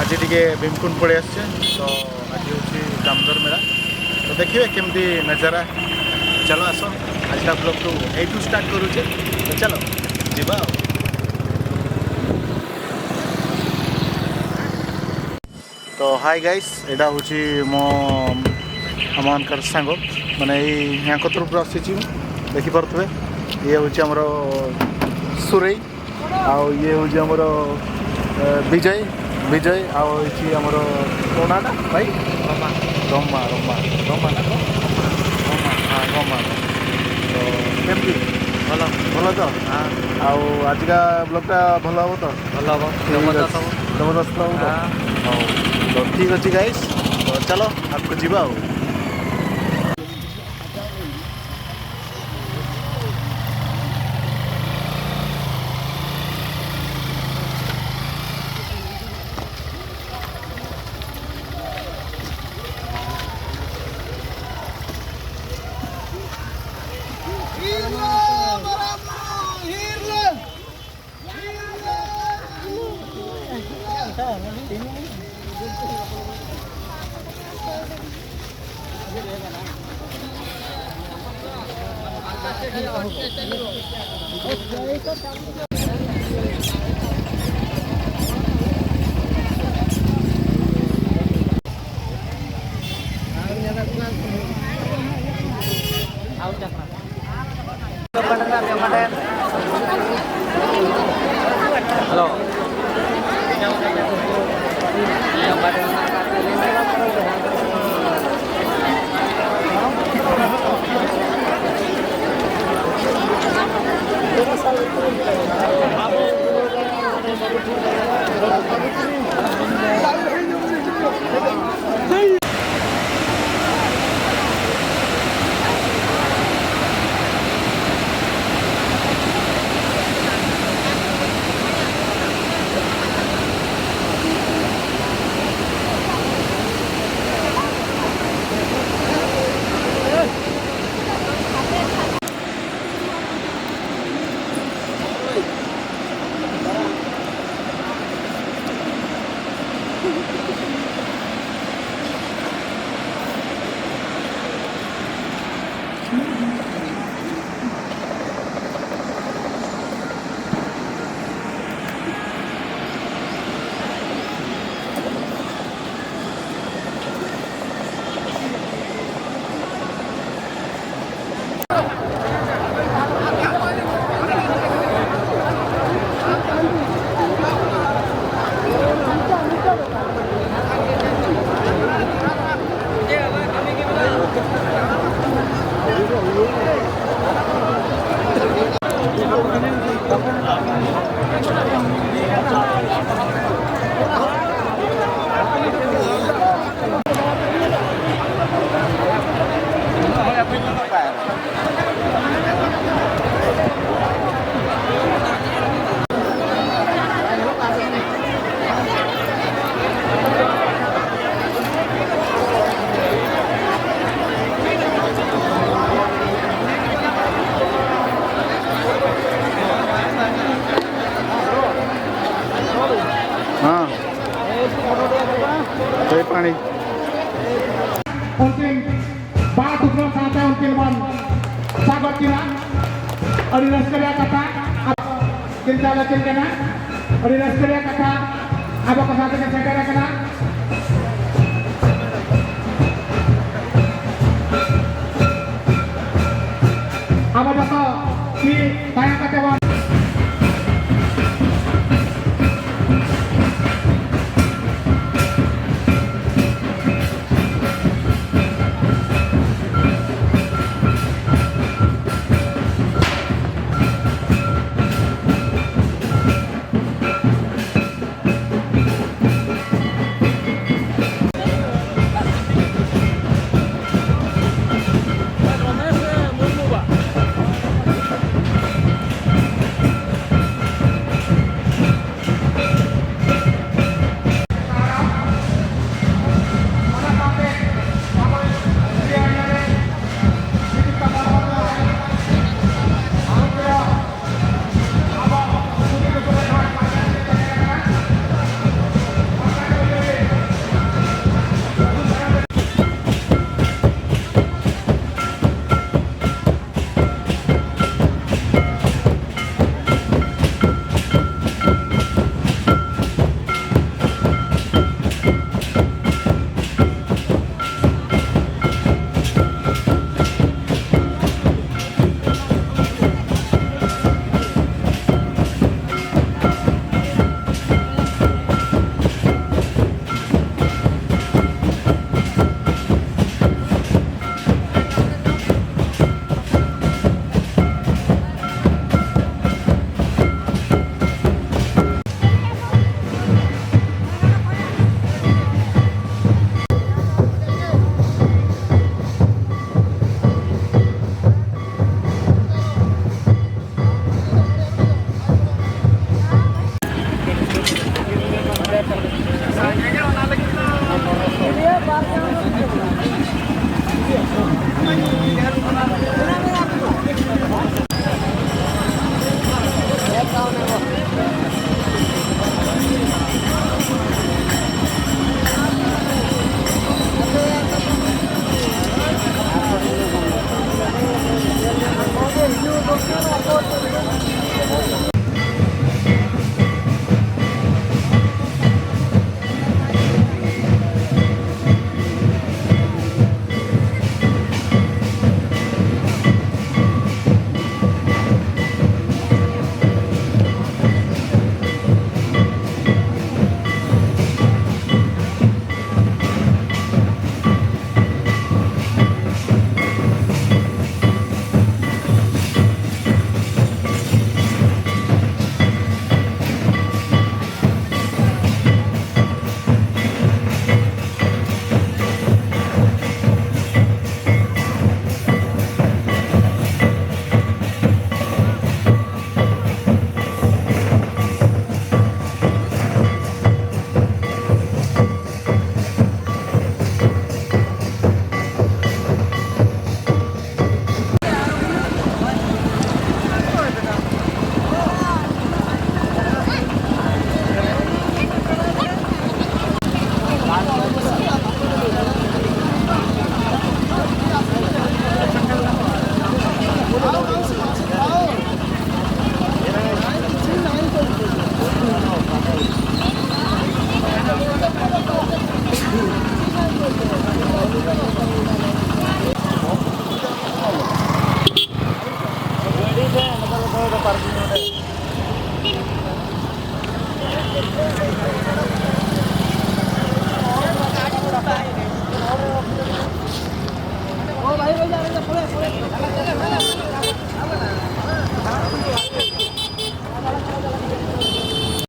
आज टे भीमकुंड पड़े आसचे तो आज हूँ दामोदर मेला तो देखिए केमती नजारा। चलो आस आज का ब्लॉग तो यू स्टार्ट करुचे तो चलो जीवा। तो हाय गाइस एटा हूँ मो आमर सांग मैंने यहाँ तरफ आसी देखिपे ये हूँ आमर सुरई आउ ये हूँ आमर विजय विजय आमर कौन ना भाई रमा रमा रमा रमा ना हाँ रमा तो केमती भल भल तो हाँ आजिका ब्लॉगटा भल हम तो भल हम जबरदस्त हम तो ठीक अच्छे गाइस तो चलो आपको जीवा हो। Halo. हाँ पानी Until batu belum sampai until ban sahabat kira Adidas kerja kata cinta lacin kena Adidas kerja kata apa kesatuan yang saya kena apa jatuh di tayang kacawan